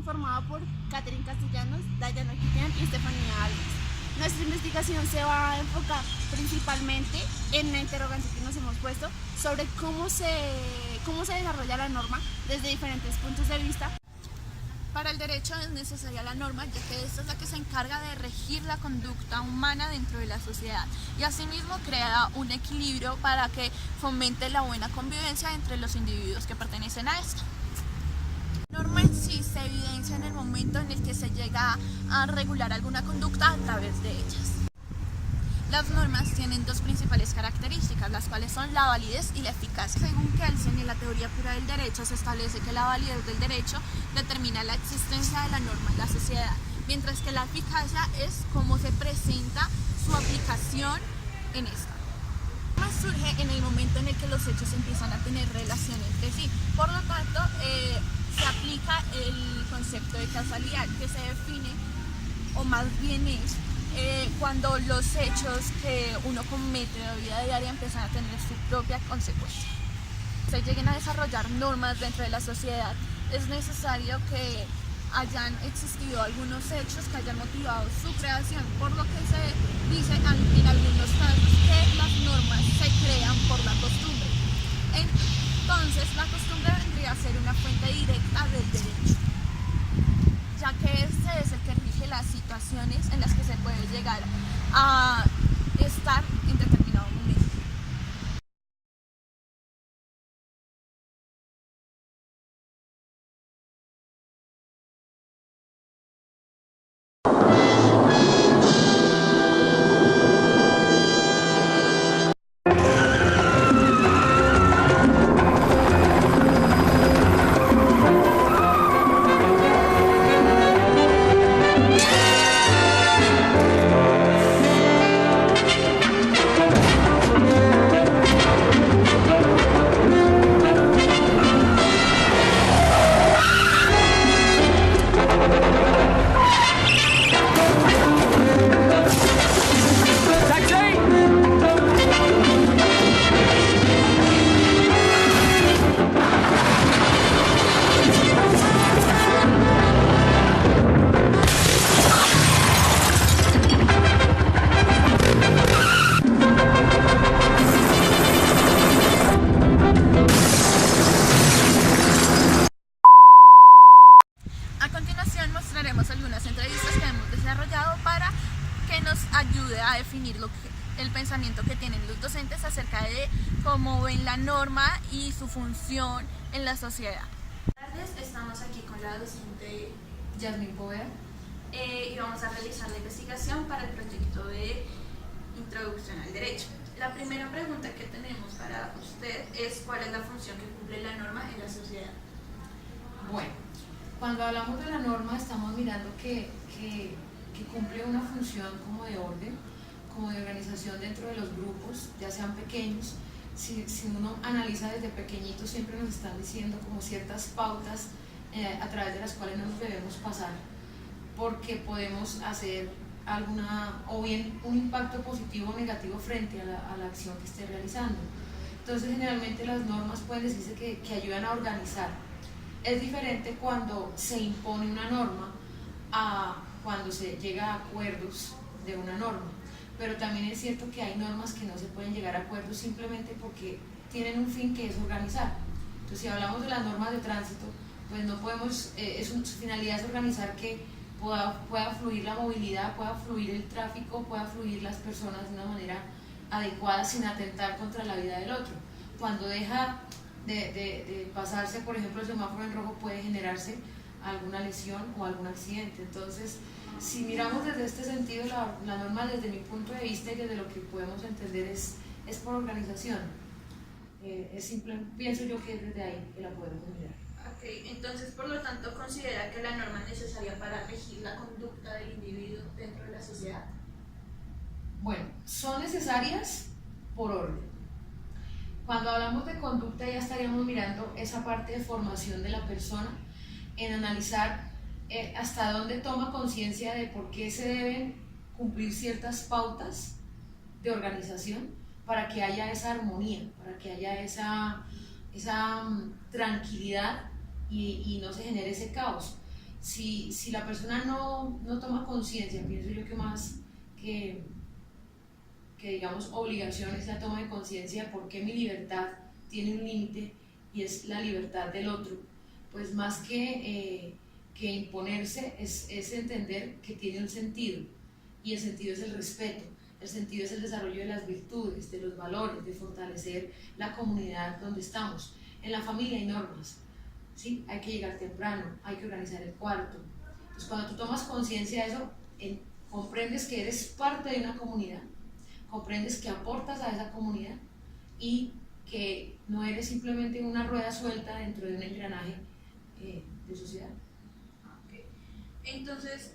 conformado por Catherine Castellanos, Dayana Quitian y Estefanía Alves. Nuestra investigación se va a enfocar principalmente en la interrogante que nos hemos puesto sobre cómo se desarrolla la norma desde diferentes puntos de vista. Para el derecho es necesaria la norma, ya que esta es la que se encarga de regir la conducta humana dentro de la sociedad y asimismo crea un equilibrio para que fomente la buena convivencia entre los individuos que pertenecen a esta. La norma en sí se evidencia en el momento en el que se llega a regular alguna conducta a través de ellas. Las normas tienen dos principales características, las cuales son la validez y la eficacia. Según Kelsen, en la teoría pura del derecho se establece que la validez del derecho determina la existencia de la norma en la sociedad, mientras que la eficacia es cómo se presenta su aplicación en esta. La norma surge en el momento en el que los hechos empiezan a tener relación entre sí, por lo tanto se aplica el concepto de causalidad, que se define, o más bien es, cuando los hechos que uno comete en la vida diaria empiezan a tener su propia consecuencia. Se lleguen a desarrollar normas dentro de la sociedad, es necesario que hayan existido algunos hechos que hayan motivado su creación, por lo que se dice en algunos casos que las normas se crean por la costumbre. Entonces, la costumbre vendría a ser una fuente directa del derecho, ya que este es el que rige las situaciones en las que se puede llegar a estar en determinado momento. A continuación mostraremos algunas entrevistas que hemos desarrollado para que nos ayude a definir el pensamiento que tienen los docentes acerca de cómo ven la norma y su función en la sociedad. Buenas tardes, estamos aquí con la docente Yasmin Poveda y vamos a realizar la investigación para el proyecto de Introducción al Derecho. La primera pregunta que tenemos para usted es ¿cuál es la función que cumple la norma en la sociedad? Bueno, cuando hablamos de la norma estamos mirando que cumple una función como de orden, como de organización dentro de los grupos, ya sean pequeños. Si uno analiza desde pequeñitos, siempre nos están diciendo como ciertas pautas a través de las cuales nos debemos pasar, porque podemos hacer o bien un impacto positivo o negativo frente a la acción que esté realizando. Entonces generalmente las normas pueden decirse que ayudan a organizar. Es diferente cuando se impone una norma a cuando se llega a acuerdos de una norma, pero también es cierto que hay normas que no se pueden llegar a acuerdos simplemente porque tienen un fin que es organizar. Entonces si hablamos de las normas de tránsito, pues no podemos, su finalidad es organizar que pueda fluir la movilidad, pueda fluir el tráfico, pueda fluir las personas de una manera adecuada sin atentar contra la vida del otro. Cuando deja de pasarse, por ejemplo, el semáforo en rojo, puede generarse alguna lesión o algún accidente. Entonces, si miramos desde este sentido, la norma desde mi punto de vista y desde lo que podemos entender es por organización. Es simple, pienso yo que es desde ahí que la podemos mirar. Okay, entonces, por lo tanto, ¿considera que la norma es necesaria para regir la conducta del individuo dentro de la sociedad? Bueno, son necesarias por orden. Cuando hablamos de conducta ya estaríamos mirando esa parte de formación de la persona, en analizar hasta dónde toma conciencia de por qué se deben cumplir ciertas pautas de organización para que haya esa armonía, para que haya esa tranquilidad y no se genere ese caos. Si la persona no toma conciencia, pienso yo que más que digamos obligación es la toma de conciencia de por qué mi libertad tiene un límite y es la libertad del otro, pues más que imponerse es entender que tiene un sentido, y el sentido es el respeto, el sentido es el desarrollo de las virtudes, de los valores, de fortalecer la comunidad donde estamos. En la familia hay normas, ¿sí? Hay que llegar temprano, hay que organizar el cuarto. Entonces cuando tú tomas conciencia de eso, comprendes que eres parte de una comunidad, comprendes que aportas a esa comunidad y que no eres simplemente una rueda suelta dentro de un engranaje de sociedad. Okay. Entonces,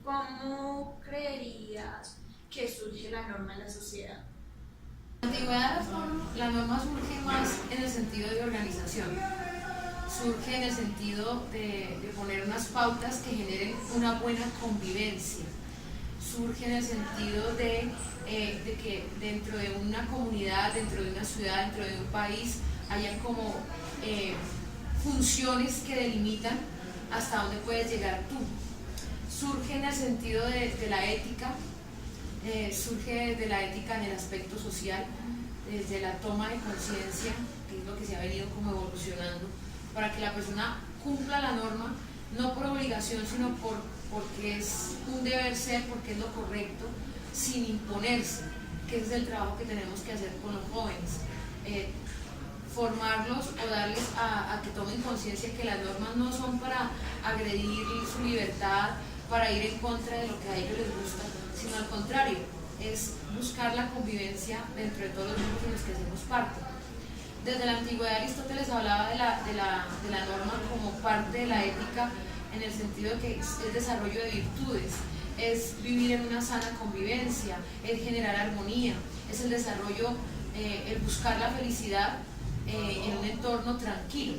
¿cómo creerías que surge la norma en la sociedad? En la antigüedad la norma surge más en el sentido de organización, surge en el sentido de poner unas pautas que generen una buena convivencia, surge en el sentido de que dentro de una comunidad, dentro de una ciudad, dentro de un país, haya como funciones que delimitan hasta dónde puedes llegar tú. Surge en el sentido de la ética, surge de la ética en el aspecto social, desde la toma de conciencia, que es lo que se ha venido como evolucionando, para que la persona cumpla la norma, no por obligación, sino porque es un deber ser, porque es lo correcto, sin imponerse, que ese es el trabajo que tenemos que hacer con los jóvenes. Formarlos o darles a que tomen conciencia que las normas no son para agredir su libertad, para ir en contra de lo que a ellos les gusta, sino al contrario, es buscar la convivencia dentro de todos los grupos en los que hacemos parte. Desde la antigüedad Aristóteles hablaba de la norma como parte de la ética, en el sentido de que es desarrollo de virtudes, es vivir en una sana convivencia, es generar armonía, es el desarrollo, el buscar la felicidad en un entorno tranquilo.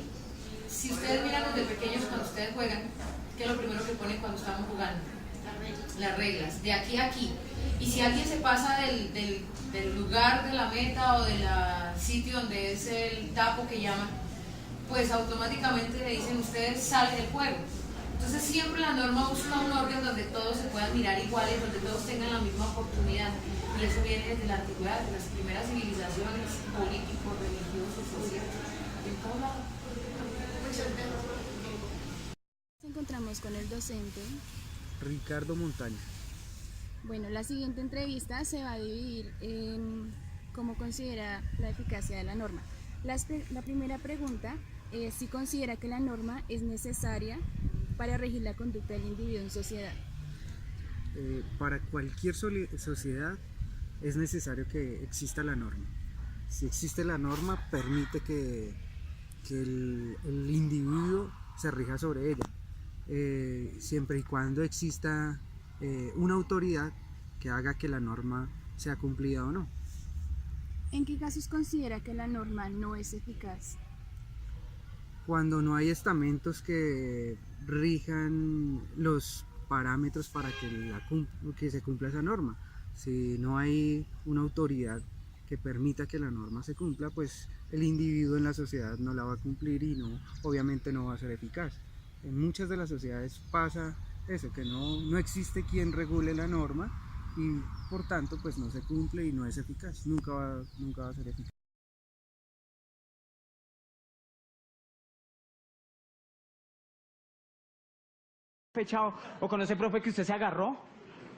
Si ustedes miran desde pequeños cuando ustedes juegan, ¿qué es lo primero que ponen cuando estamos jugando? Las reglas, de aquí a aquí. Y si alguien se pasa del lugar de la meta o del sitio donde es el tapo que llaman, pues automáticamente le dicen ustedes salen del juego. Entonces siempre la norma busca un orden donde todos se puedan mirar iguales, donde todos tengan la misma oportunidad. Y eso viene desde la antigüedad, de las primeras civilizaciones, políticos, religiosos, sociales, en todo lado. Nos encontramos con el docente Ricardo Montaña. Bueno, la siguiente entrevista se va a dividir en cómo considera la eficacia de la norma. La primera pregunta es si considera que la norma es necesaria para regir la conducta del individuo en sociedad. Para cualquier sociedad es necesario que exista la norma. Si existe la norma, permite que el individuo se rija sobre ella, siempre y cuando exista una autoridad que haga que la norma sea cumplida o no. ¿En qué casos considera que la norma no es eficaz? Cuando no hay estamentos que rijan los parámetros para que se cumpla esa norma. Si no hay una autoridad que permita que la norma se cumpla, pues el individuo en la sociedad no la va a cumplir y obviamente no va a ser eficaz. En muchas de las sociedades pasa eso, que no existe quien regule la norma y por tanto pues no se cumple y no es eficaz, nunca va a ser eficaz. Fechado, o con ese profe que usted se agarró,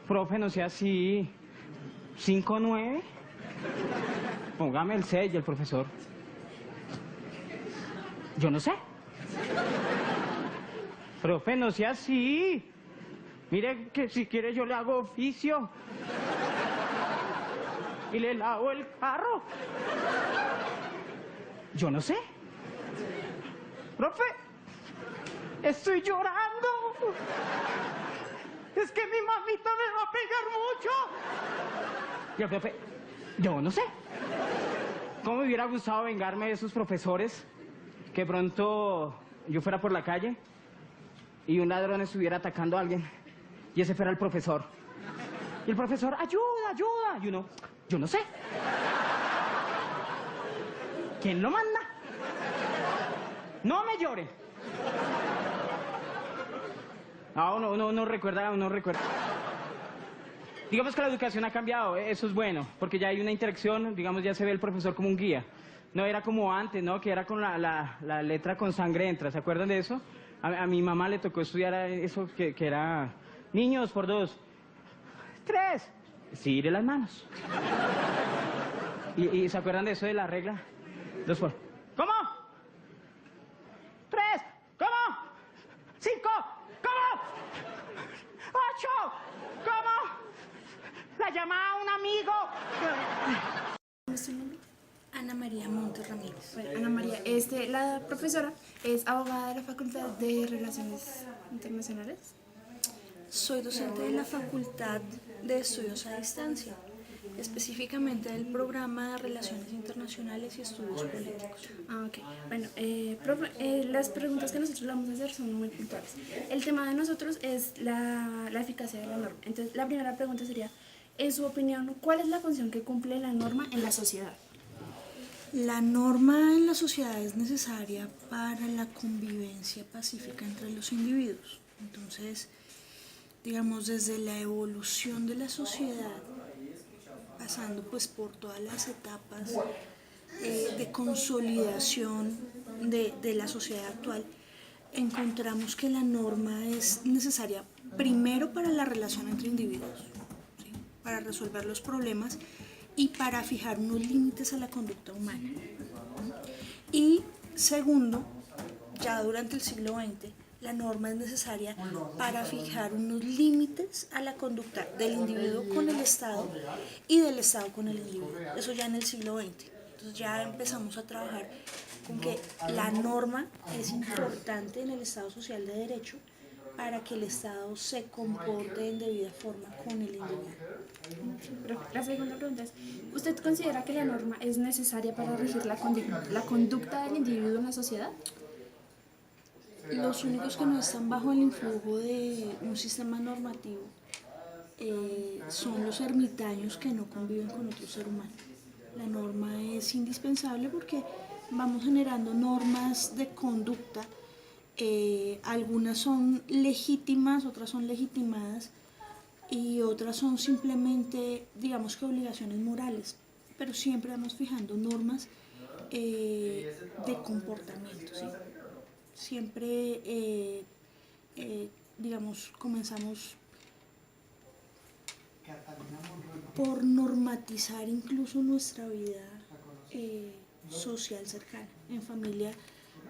profe, no sea así, 5-9, póngame el 6 y el profesor, yo no sé, profe, no sea así, mire que si quiere yo le hago oficio y le lavo el carro, yo no sé, profe, estoy llorando. Es que mi mamita me va a pegar mucho. Y el profe, yo no sé. ¿Cómo me hubiera gustado vengarme de esos profesores? Que pronto yo fuera por la calle y un ladrón estuviera atacando a alguien y ese fuera el profesor. Y el profesor, ayuda, ayuda. Y uno, yo no sé. ¿Quién lo manda? No me llore. Uno recuerda. Digamos que la educación ha cambiado, eso es bueno, porque ya hay una interacción, digamos, ya se ve el profesor como un guía. No era como antes, ¿no? Que era con la letra con sangre entra, ¿se acuerdan de eso? A mi mamá le tocó estudiar eso que era niños por 2, 3, estire las manos. ¿Y se acuerdan de eso de la regla? 2 por... ¿Cómo? 3, ¿cómo? 5, ¿cómo? 8, ¿cómo? La llamaba a un amigo. ¿Cómo es tu nombre? Ana María Montes Ramírez. Bueno, Ana María, la profesora es abogada de la Facultad de Relaciones Internacionales. Soy docente de la Facultad de Estudios a Distancia, específicamente del programa de Relaciones Internacionales y Estudios Políticos. Ok. Bueno, profe, las preguntas que nosotros le vamos a hacer son muy puntuales. El tema de nosotros es la eficacia de la norma. Entonces, la primera pregunta sería, en su opinión, ¿cuál es la función que cumple la norma en la sociedad? La norma en la sociedad es necesaria para la convivencia pacífica entre los individuos. Entonces, digamos, desde la evolución de la sociedad, pasando pues por todas las etapas de consolidación de la sociedad actual, encontramos que la norma es necesaria primero para la relación entre individuos, ¿sí? Para resolver los problemas y para fijar unos límites a la conducta humana. Y segundo, ya durante el siglo XX, la norma es necesaria para fijar unos límites a la conducta del individuo con el Estado y del Estado con el individuo. Eso ya en el siglo XX. Entonces ya empezamos a trabajar con que la norma es importante en el Estado social de derecho para que el Estado se comporte en debida forma con el individuo. Pero la segunda pregunta es, ¿usted considera que la norma es necesaria para regir la conducta del individuo en la sociedad? Los únicos que no están bajo el influjo de un sistema normativo son los ermitaños que no conviven con otro ser humano. La norma es indispensable porque vamos generando normas de conducta. Algunas son legítimas, otras son legitimadas y otras son simplemente, digamos que obligaciones morales, pero siempre vamos fijando normas de comportamiento, ¿sí? Siempre, digamos, comenzamos por normatizar incluso nuestra vida social cercana. En familia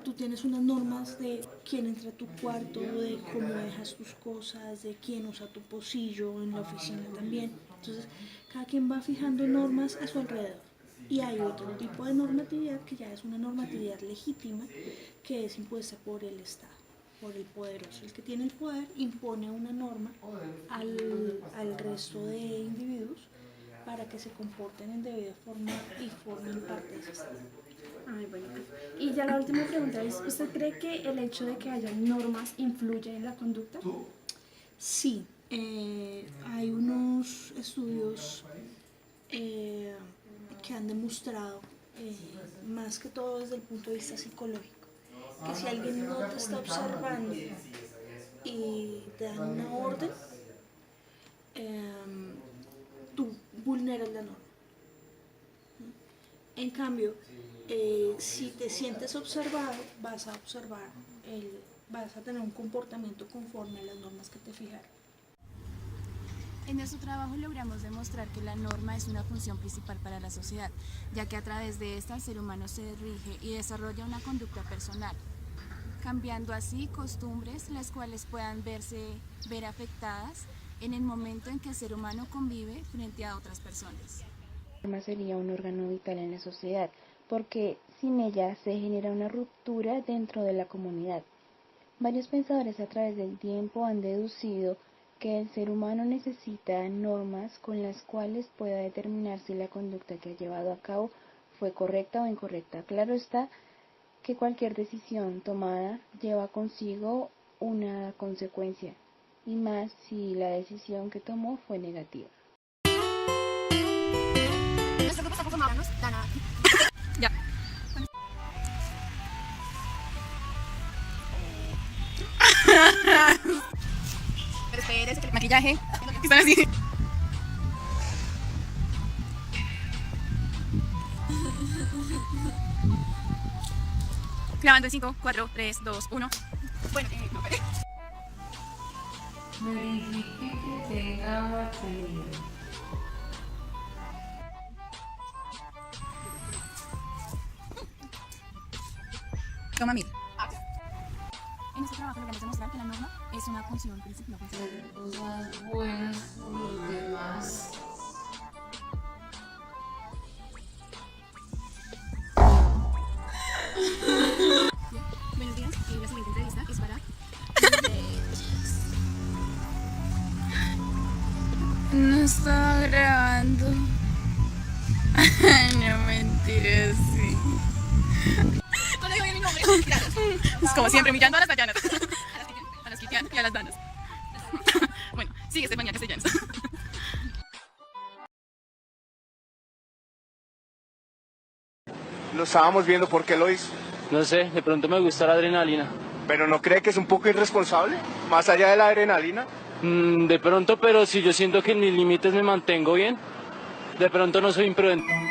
tú tienes unas normas de quién entra a tu cuarto, de cómo dejas tus cosas, de quién usa tu pocillo, en la oficina también. Entonces, cada quien va fijando normas a su alrededor. Y hay otro tipo de normatividad que ya es una normatividad legítima, que es impuesta por el Estado, por el poderoso. El que tiene el poder impone una norma al resto de individuos para que se comporten en debida forma y formen parte de ese Estado. Ay, bueno. Y ya la última pregunta es, ¿usted cree que el hecho de que haya normas influye en la conducta? Sí, hay unos estudios que han demostrado, más que todo desde el punto de vista psicológico, que si alguien no te está observando y te dan una orden, tú vulneras la norma. En cambio, si te sientes observado, vas a tener un comportamiento conforme a las normas que te fijaron. En nuestro trabajo logramos demostrar que la norma es una función principal para la sociedad, ya que a través de esta el ser humano se rige y desarrolla una conducta personal, cambiando así costumbres las cuales puedan ver afectadas en el momento en que el ser humano convive frente a otras personas. La norma sería un órgano vital en la sociedad, porque sin ella se genera una ruptura dentro de la comunidad. Varios pensadores a través del tiempo han deducido que el ser humano necesita normas con las cuales pueda determinar si la conducta que ha llevado a cabo fue correcta o incorrecta. Claro está que cualquier decisión tomada lleva consigo una consecuencia, y más si la decisión que tomó fue negativa. Nuestro grupo está conformado, Dana. Ya. maquillaje, están así. Grabando en 5, 4, 3, 2, 1. Bueno, no, Verifique que tenga batería. toma 1000. En este trabajo logramos demostrar que la norma es una función principal. Hacer cosas buenas por los demás. Buenos días, la siguiente entrevista es para... No estaba grabando. No mentiras, sí. No le digo bien mi nombre. Es como siempre, humillando a las dayanas. A las kitianas y a las danas. Bueno, sigue Estefanía Castellanos. Lo estábamos viendo, ¿por qué lo hizo? No sé, de pronto me gusta la adrenalina. ¿Pero no cree que es un poco irresponsable? Más allá de la adrenalina. De pronto, pero si yo siento que en mis límites me mantengo bien, de pronto no soy imprudente.